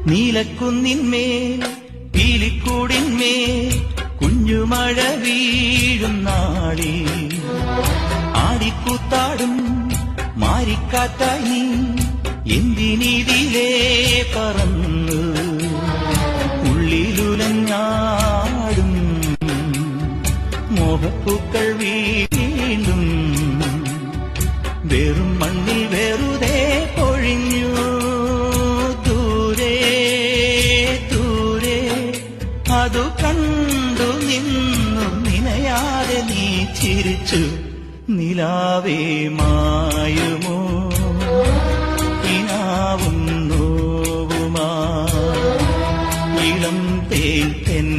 നീലക്കുന്നിന്മേൽ പീലിക്കൂടിന്മേൽ കുഞ്ഞുമഴ വീഴും നാളിൽ ആടിക്കൂത്താടും മാരിക്കാറ്റായി എന്തിനിതിലേ പറന്നു ഉള്ളിലുലഞ്ഞാടും മോഹപ്പൂക്കൾ വീണ്ടും വെറും മണ്ണിൽ വെറുതെ പൊഴിഞ്ഞു ദൂരെ ദൂരെ അതു കണ്ടു നിന്നു നിനയാതെ നീ ചിരിച്ചു നിലാവേ മായുമോ കിനാവും നോവുമാ ഇളം തേൻ